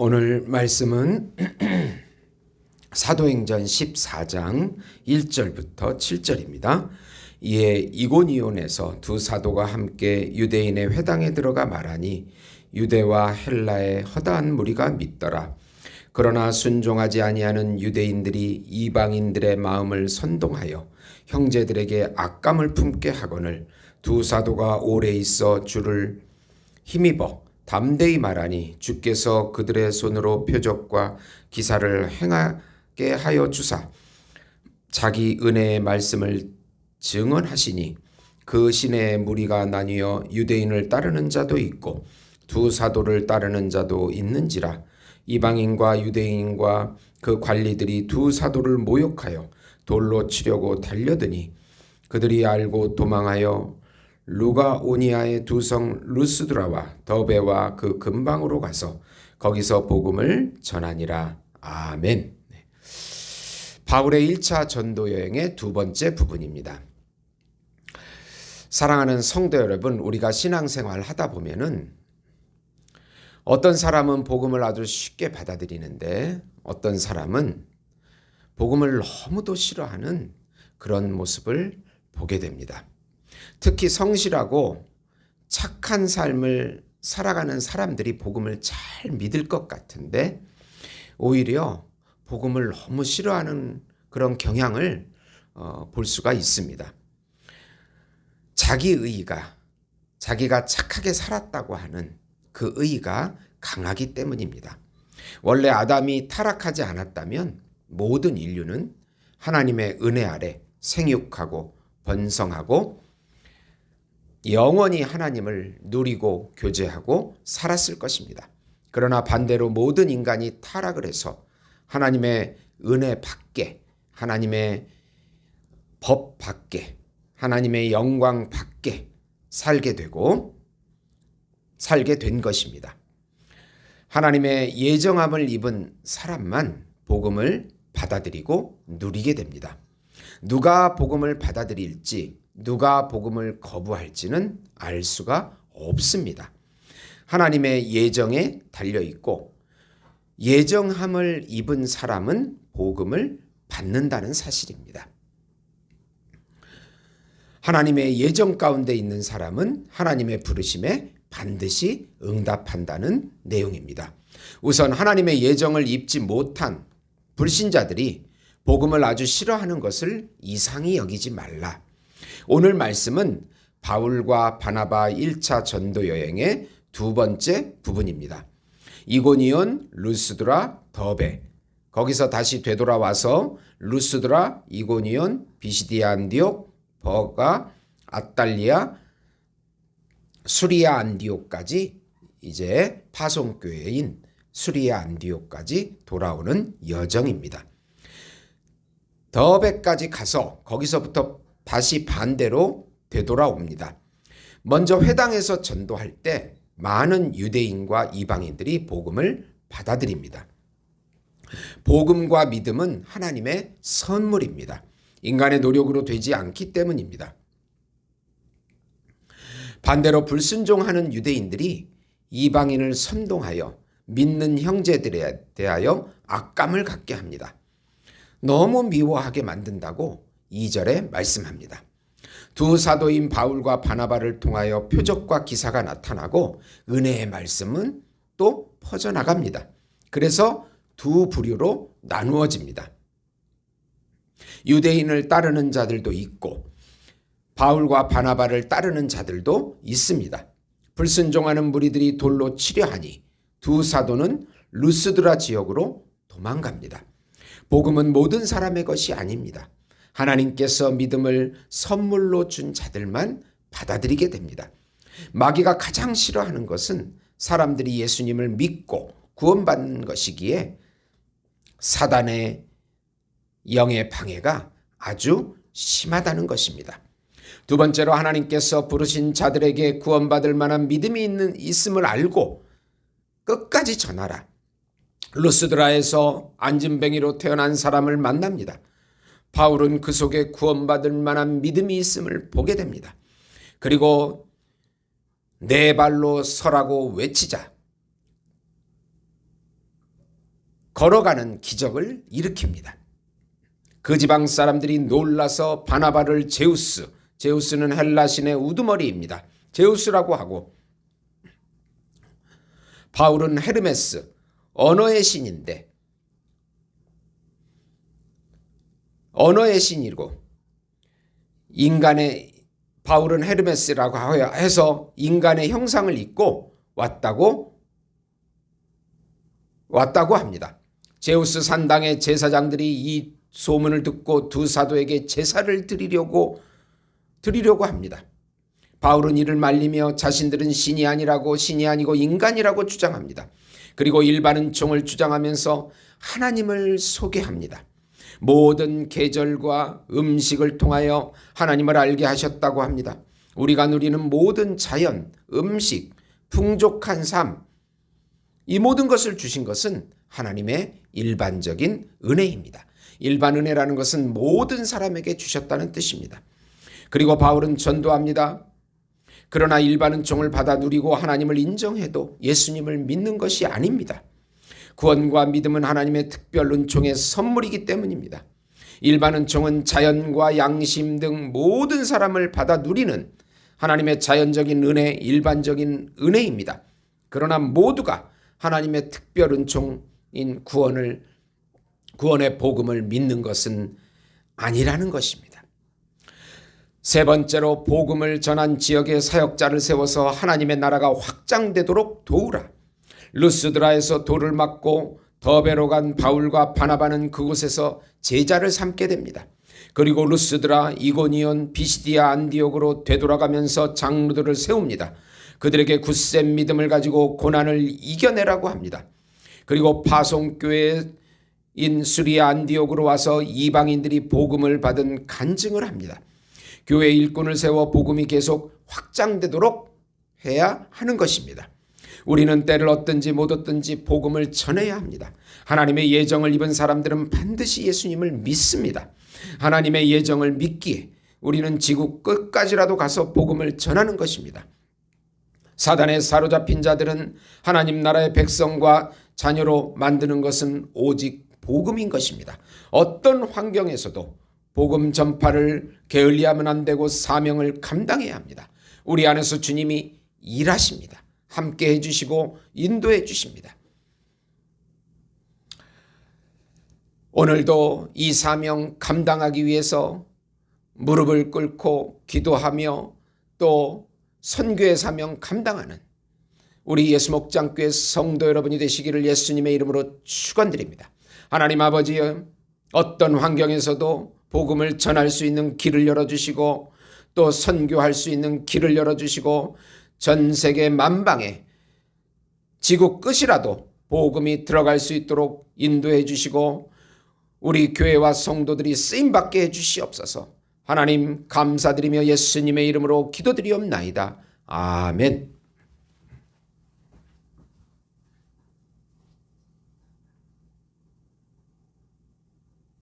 오늘 말씀은 사도행전 14장 1절부터 7절입니다. 이에 이고니온에서 두 사도가 함께 유대인의 회당에 들어가 말하니 유대와 헬라의 허다한 무리가 믿더라. 그러나 순종하지 아니하는 유대인들이 이방인들의 마음을 선동하여 형제들에게 악감을 품게 하거늘 두 사도가 오래 있어 주를 힘입어 담대히 말하니 주께서 그들의 손으로 표적과 기사를 행하게 하여 주사 자기 은혜의 말씀을 증언하시니 그 시내의 무리가 나뉘어 유대인을 따르는 자도 있고 두 사도를 따르는 자도 있는지라. 이방인과 유대인과 그 관리들이 두 사도를 모욕하여 돌로 치려고 달려드니 그들이 알고 도망하여 루가오니아의 두 성 루스드라와 더베와 그 근방으로 가서 거기서 복음을 전하니라. 아멘. 바울의 1차 전도 여행의 두 번째 부분입니다. 사랑하는 성도 여러분, 우리가 신앙생활 하다 보면은 어떤 사람은 복음을 아주 쉽게 받아들이는데 어떤 사람은 복음을 너무도 싫어하는 그런 모습을 보게 됩니다. 특히 성실하고 착한 삶을 살아가는 사람들이 복음을 잘 믿을 것 같은데 오히려 복음을 너무 싫어하는 그런 경향을 볼 수가 있습니다. 자기 의의가 자기가 착하게 살았다고 하는 그 의의가 강하기 때문입니다. 원래 아담이 타락하지 않았다면 모든 인류는 하나님의 은혜 아래 생육하고 번성하고 영원히 하나님을 누리고 교제하고 살았을 것입니다. 그러나 반대로 모든 인간이 타락을 해서 하나님의 은혜 밖에, 하나님의 법 밖에, 하나님의 영광 밖에 살게 된 것입니다. 하나님의 예정함을 입은 사람만 복음을 받아들이고 누리게 됩니다. 누가 복음을 받아들일지 누가 복음을 거부할지는 알 수가 없습니다. 하나님의 예정에 달려있고 예정함을 입은 사람은 복음을 받는다는 사실입니다. 하나님의 예정 가운데 있는 사람은 하나님의 부르심에 반드시 응답한다는 내용입니다. 우선 하나님의 예정을 입지 못한 불신자들이 복음을 아주 싫어하는 것을 이상히 여기지 말라. 오늘 말씀은 바울과 바나바 1차 전도 여행의 두 번째 부분입니다. 이고니온, 루스드라, 더베, 거기서 다시 되돌아와서 루스드라, 이고니온, 비시디아 안디옥, 버가, 아탈리아, 수리아 안디옥까지 이제 파송교회인 수리아 안디옥까지 돌아오는 여정입니다. 더베까지 가서 거기서부터 다시 반대로 되돌아옵니다. 먼저 회당에서 전도할 때 많은 유대인과 이방인들이 복음을 받아들입니다. 복음과 믿음은 하나님의 선물입니다. 인간의 노력으로 되지 않기 때문입니다. 반대로 불순종하는 유대인들이 이방인을 선동하여 믿는 형제들에 대하여 악감을 갖게 합니다. 너무 미워하게 만든다고 2절에 말씀합니다. 두 사도인 바울과 바나바를 통하여 표적과 기사가 나타나고 은혜의 말씀은 또 퍼져나갑니다. 그래서 두 부류로 나누어집니다. 유대인을 따르는 자들도 있고 바울과 바나바를 따르는 자들도 있습니다. 불순종하는 무리들이 돌로 치려 하니 두 사도는 루스드라 지역으로 도망갑니다. 복음은 모든 사람의 것이 아닙니다. 하나님께서 믿음을 선물로 준 자들만 받아들이게 됩니다. 마귀가 가장 싫어하는 것은 사람들이 예수님을 믿고 구원받는 것이기에 사단의 영의 방해가 아주 심하다는 것입니다. 두 번째로 하나님께서 부르신 자들에게 구원받을 만한 믿음이 있음을 알고 끝까지 전하라. 루스드라에서 안진뱅이로 태어난 사람을 만납니다. 바울은 그 속에 구원받을 만한 믿음이 있음을 보게 됩니다. 그리고 내 발로 서라고 외치자. 걸어가는 기적을 일으킵니다. 그 지방 사람들이 놀라서 바나바를 제우스는 헬라 신의 우두머리입니다. 제우스라고 하고, 바울은 헤르메스, 언어의 신인데, 언어의 신이고, 바울은 헤르메스라고 해서 인간의 형상을 입고 왔다고 합니다. 제우스 산당의 제사장들이 이 소문을 듣고 두 사도에게 제사를 드리려고 합니다. 바울은 이를 말리며 자신들은 신이 아니고 인간이라고 주장합니다. 그리고 일반은 종을 주장하면서 하나님을 소개합니다. 모든 계절과 음식을 통하여 하나님을 알게 하셨다고 합니다. 우리가 누리는 모든 자연, 음식, 풍족한 삶, 이 모든 것을 주신 것은 하나님의 일반적인 은혜입니다. 일반 은혜라는 것은 모든 사람에게 주셨다는 뜻입니다. 그리고 바울은 전도합니다. 그러나 일반은 종을 받아 누리고 하나님을 인정해도 예수님을 믿는 것이 아닙니다. 구원과 믿음은 하나님의 특별 은총의 선물이기 때문입니다. 일반 은총은 자연과 양심 등 모든 사람을 받아 누리는 하나님의 자연적인 은혜, 일반적인 은혜입니다. 그러나 모두가 하나님의 특별 은총인 구원의 복음을 믿는 것은 아니라는 것입니다. 세 번째로, 복음을 전한 지역에 사역자를 세워서 하나님의 나라가 확장되도록 도우라. 루스드라에서 돌을 맞고 더베로 간 바울과 바나바는 그곳에서 제자를 삼게 됩니다. 그리고 루스드라, 이고니온, 비시디아, 안디옥으로 되돌아가면서 장로들을 세웁니다. 그들에게 굳센 믿음을 가지고 고난을 이겨내라고 합니다. 그리고 파송교회인 수리아, 안디옥으로 와서 이방인들이 복음을 받은 간증을 합니다. 교회 일꾼을 세워 복음이 계속 확장되도록 해야 하는 것입니다. 우리는 때를 얻든지 못 얻든지 복음을 전해야 합니다. 하나님의 예정을 입은 사람들은 반드시 예수님을 믿습니다. 하나님의 예정을 믿기에 우리는 지구 끝까지라도 가서 복음을 전하는 것입니다. 사단에 사로잡힌 자들은 하나님 나라의 백성과 자녀로 만드는 것은 오직 복음인 것입니다. 어떤 환경에서도 복음 전파를 게을리하면 안 되고 사명을 감당해야 합니다. 우리 안에서 주님이 일하십니다. 함께 해주시고 인도해 주십니다. 오늘도 이 사명 감당하기 위해서 무릎을 꿇고 기도하며 또 선교의 사명 감당하는 우리 예수목장교회 성도 여러분이 되시기를 예수님의 이름으로 축원드립니다. 하나님 아버지, 어떤 환경에서도 복음을 전할 수 있는 길을 열어주시고 또 선교할 수 있는 길을 열어주시고 전 세계 만방에 지구 끝이라도 복음이 들어갈 수 있도록 인도해 주시고 우리 교회와 성도들이 쓰임받게 해 주시옵소서. 하나님 감사드리며 예수님의 이름으로 기도드리옵나이다. 아멘.